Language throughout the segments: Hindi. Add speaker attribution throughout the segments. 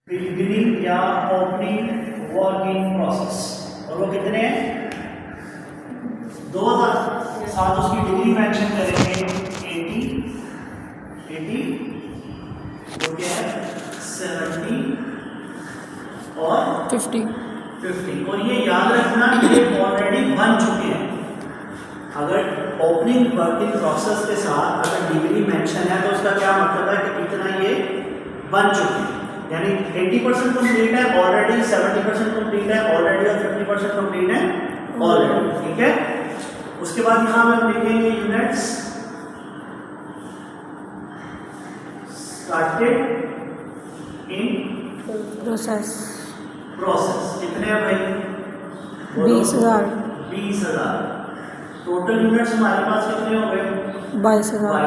Speaker 1: बिगिनिंग या ओपनिंग वर्किंग प्रोसेस, और वो कितने हैं 2000। साथ उसकी डिग्री मेंशन करेंगे 80 जो क्या है 70 और 50। और ये याद रखना ये ऑलरेडी बन चुके हैं। अगर ओपनिंग वर्किंग प्रोसेस के साथ अगर डिग्री मेंशन है तो उसका क्या मतलब है कि इतना ये बन चुके हैं, यानी 80% कंप्लीट है ऑलरेडी, 70% कंप्लीट है ऑलरेडी और 50% कंप्लीट है ऑलरेडी। ठीक है, उसके बाद यहां पे हम लिखेंगे यूनिट्स स्टार्टेड इन
Speaker 2: प्रोसेस
Speaker 1: कितने हैं भाई
Speaker 2: 20,000
Speaker 1: टोटल यूनिट्स हमारे पास कितने हो गए
Speaker 2: 22,000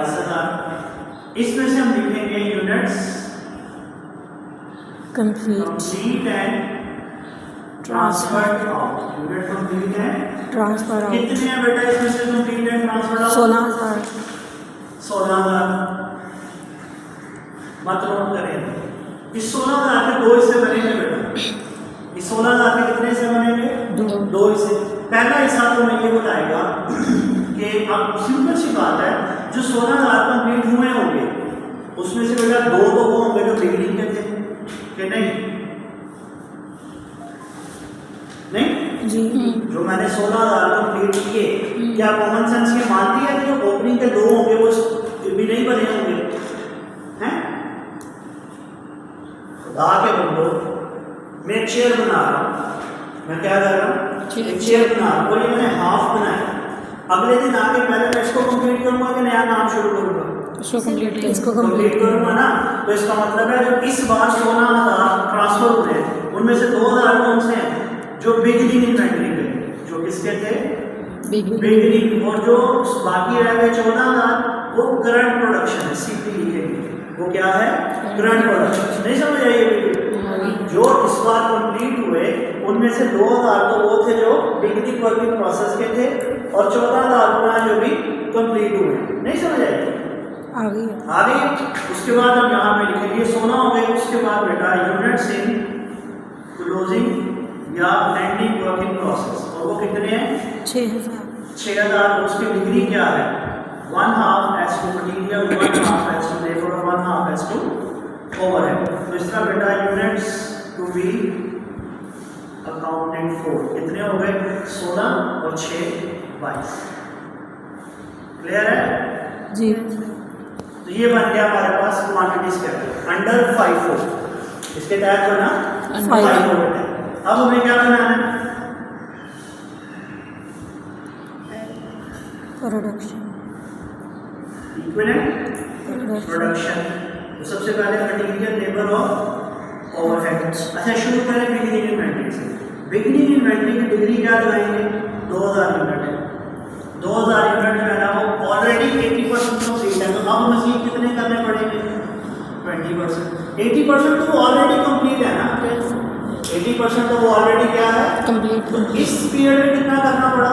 Speaker 1: इसमें से हम लिखेंगे units
Speaker 2: complete
Speaker 1: and transferred out. Unit complete है
Speaker 2: ट्रांसफर आउट
Speaker 1: कितने हैं बेटा इसमें से कंप्लीट एंड ट्रांसफर्ड आउट
Speaker 2: 16,000
Speaker 1: मत नोट करें। इस 16,000 के दो हिस्से बनेंगे बेटा। इस 16,000 के कितने हिस्से बनेंगे दो हिस्से। पहला हिस्सा तो मैं ये बताएगा कि अब सिंपल सी बात है, जो 16,000 कंप्लीट हुए होंगे उसमें से बेटा दो तो वो होंगे जो बिगिनिंग के थे कि नहीं
Speaker 2: जी
Speaker 1: जो मैंने 16,000 कंप्लीट किए, क्या कॉमन सेंस ये मानती है कि जो ओपनिंग के दो होंगे वो भी नहीं बने होंगे हैं? खुदा के बंदो, मैं एक चेयर बना रहा हूँ, मैं क्या कर रहा हूँ एक चेयर बना रहा हूँ, और ये मैंने हाफ बनाया। अगले दिन आके पहले मैं इसको कंप्लीट करूंगा कि नया काम शुरू करूंगा
Speaker 2: इसको
Speaker 1: कंप्लीट करूंगा ना। तो इसका मतलब है जो इस बार 16,000 ट्रांसफर हुए हैं उनमें से 2,000 कौन से हैं जो बिगिनिंग इन्वेंटरी के, जो किसके थे बिगिनिंग, और जो बाकी रह गए 14,000 वो करंट प्रोडक्शन है, सीपी लिखेंगे वो क्या है करंट प्रोडक्शन। नहीं समझ आइए, जो इस बार कंप्लीट हुए उनमें से 2,000 तो वो थे जो बिगिनिंग वर्किंग प्रोसेस के थे, और 14,000 जो भी कंप्लीट हुए। नहीं समझ आइए आगे। उसके बाद हम यहाँ पे लिखेंगे 16 हो गए। उसके बाद बेटा यूनिट्स इन क्लोजिंग या एंडिंग वर्किंग प्रोसेस, और वो कितने हैं 6,000। उसकी डिग्री क्या है 1/2 as to material, 1/2 as to labour, 1/2 as to overhead. तो इस तरह बेटा units to be accounted for कितने हो गए 16 और 6 22। क्लियर है
Speaker 2: जी।
Speaker 1: तो ये बन गया हमारे पास क्वांटिटीज का अंडर 5 इसके तहत जो ना 5 है। अब हमें क्या बनाना है
Speaker 2: प्रोडक्शन
Speaker 1: इक्विवेलेंट प्रोडक्शन। तो सबसे पहले मटेरियल, लेबर और ओवरहेड। अच्छा शुरू करें बिगिनिंग इन्वेंटरी से। बिगिनिंग इन्वेंटरी की डिग्री क्या लगाएंगे 2,000 यूनिट है। 2,000 यूनिट जो है ना वो ऑलरेडी 80% कंप्लीट है, तो अब मशीन कितने करने पड़ेंगे 20%। 80% तो वो ऑलरेडी कंप्लीट है ना, 80% तो वो ऑलरेडी क्या है
Speaker 2: कंप्लीट।
Speaker 1: तो इस पीरियड में कितना करना पड़ा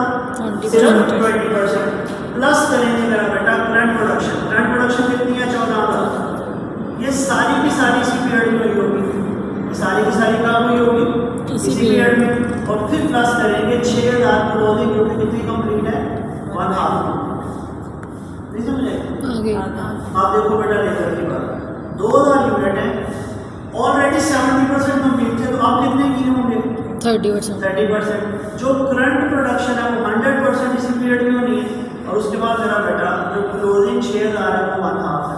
Speaker 1: सिर्फ 20% प्लस करेंगे मेरा बेटा करंट प्रोडक्शन। करंट प्रोडक्शन कितनी है 14,000। ये सारी की सारी इसी पीरियड में हुई होगी, ये सारी की सारी कहाँ हुई होगी इसी पीरियड में। और फिर प्लस करेंगे 6,000 क्लोजिंग जो कि कितनी कंप्लीट है 1/2। नहीं समझे
Speaker 2: आगे
Speaker 1: आप देखो बेटा लेबर की बात 2,000 यूनिट है ऑलरेडी 70% कंप्लीट थे, तो आप कितने किए होंगे 30%। जो करंट प्रोडक्शन है वो 100% इसी पीरियड में होनी है। और उसके बाद मेरा बेटा जो क्लोजिंग 6,000 है वो 1/2 है।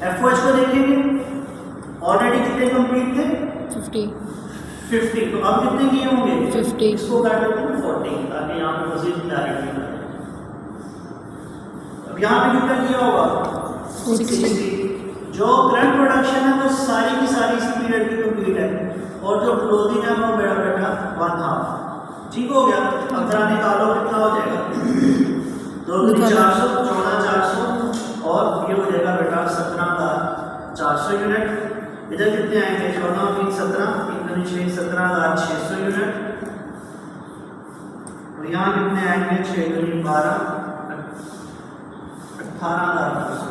Speaker 1: एफओएच को देखेंगे ऑलरेडी कितने कंप्लीट थे 50, तो अब कितने किए होंगे
Speaker 2: 50।
Speaker 1: इसको काट लेते हैं 40 ताकि यहाँ पे मजीद क्लैरिटी आए। अब यहाँ पे कितना किया होगा 60। जो करंट प्रोडक्शन है वो सारी की सारी इसी पीरियड की कंप्लीट है, और जो क्लोजिंग है वो मेरा बेटा 1/2। ठीक हो गया। अब जरा निकालो कितना हो जाएगा 2×400 14,400 और ये हो जाएगा बेटा 17,400 यूनिट। इधर कितने आएंगे 14 3 17 3 6 17,600 यूनिट। और यहाँ कितने आएंगे 6 3 12 18,000।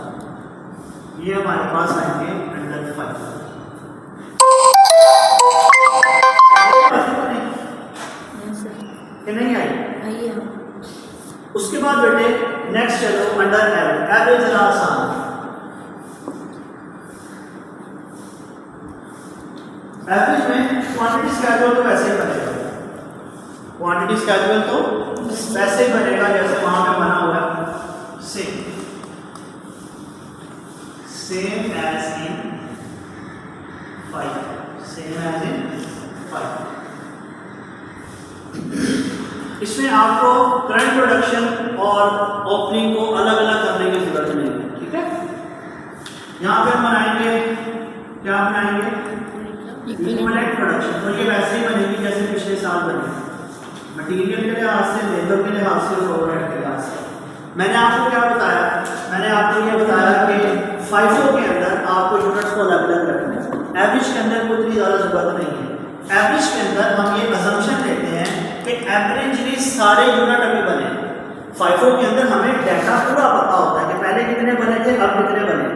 Speaker 1: ये हमारे पास आएंगे अंडर 5। बाद बेटे नेक्स्ट चलो अंडर एवरेज। एवरेज जरा आसान है। एवरेज में क्वांटिटी स्केड्यूल तो वैसे ही बनेगा, क्वांटिटी स्केड्यूल तो वैसे ही बनेगा जैसे वहां पे बना हुआ है, same as in 5, same as in 5। इसमें आपको करंट प्रोडक्शन और ओपनिंग को अलग अलग करने की जरूरत नहीं है, ठीक है। यहाँ पे हम बनाएंगे, क्या बनाएंगे, इक्विवेलेंट प्रोडक्शन, और ये वैसे ही बनेगी जैसे पिछले साल बनी, मटेरियल के लिहाज से, लेबर के लिहाज से और ओवरहेड के लिहाज से। मैंने आपको क्या बताया, मैंने आपको ये बताया कि FIFO के अंदर आपको यूनिट्स को अलग अलग रखना है, एवरेज के अंदर कोई इतनी ज़्यादा जरूरत नहीं है। एवरेज के अंदर हम ये अजम्पशन लेते हैं कि एवरेजली सारे यूनिट अभी बने। FIFO के अंदर हमें डाटा पूरा पता होता है कि पहले कितने बने थे, अब कितने बने,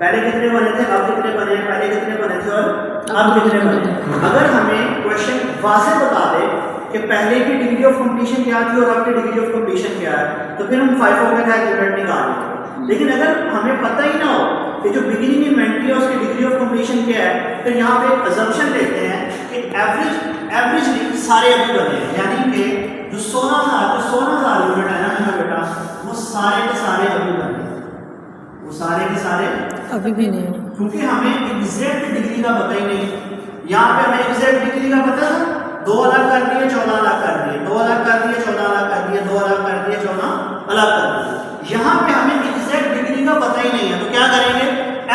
Speaker 1: पहले कितने बने थे, अब कितने बने, पहले कितने बने थे और अब कितने बने। अगर हमें क्वेश्चन वाज़ेह बता दे कि पहले की डिग्री ऑफ कंप्लीशन क्या थी और अब की डिग्री ऑफ कंप्लीशन क्या है, तो फिर हम FIFO के तहत यूनिट निकाल लेंगे। लेकिन अगर हमें पता ही ना हो कि जो बिगिनिंग इन्वेंट्री है उसकी डिग्री ऑफ कंप्लीशन क्या है, फिर यहाँ पे एक अजम्पशन लेते हैं कि एवरेजली सारे अभी बने हैं, यानी कि जो 16,000 यूनिट है ना मेरा बेटा, वो सारे के सारे अभी बने, वो सारे के सारे
Speaker 2: अभी भी नहीं,
Speaker 1: क्योंकि हमें एग्जैक्ट डिग्री का पता ही नहीं। यहाँ पे हमें एग्जैक्ट डिग्री का पता था, 2 अलग कर दिए 14 अलग कर दिए, 2 अलग कर दिए 14 अलग कर दिए, 2 अलग कर दिए 14 अलग कर दिए। यहाँ पे हमें एग्जैक्ट डिग्री का पता ही नहीं है, तो क्या करेंगे,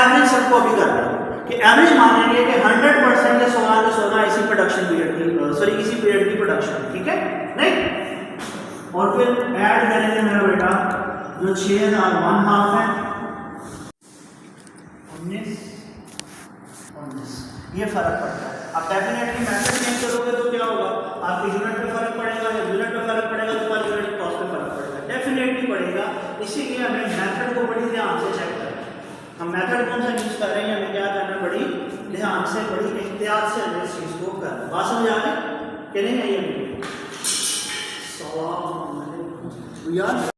Speaker 1: एवरेज सबको अभी कर देंगे कि एवरेज मानेंगे कि 100% या 16 के 16 इसी प्रोडक्शन पीरियड की, सॉरी इसी पीरियड की प्रोडक्शन, ठीक है नहीं। और फिर ऐड करेंगे मेरा बेटा जो 6000 1 हाफ है 19 ये फर्क पड़ता है। अब डेफिनेटली मेथड चेंज करोगे तो क्या होगा, आपके यूनिट पे फर्क पड़ेगा, या यूनिट पे फर्क पड़ेगा तो पर यूनिट कॉस्ट पे फर्क पड़ेगा, डेफिनेटली पड़ेगा। इसीलिए हमें मेथड को बड़ी ध्यान से चेक करना है, हम मेथड कौन सा यूज कर रहे हैं, हमें क्या करना, बड़ी ध्यान से, बड़ी एहतियात से हमें इस चीज़ को करना। बात समझ आ गई कि नहीं आई? यार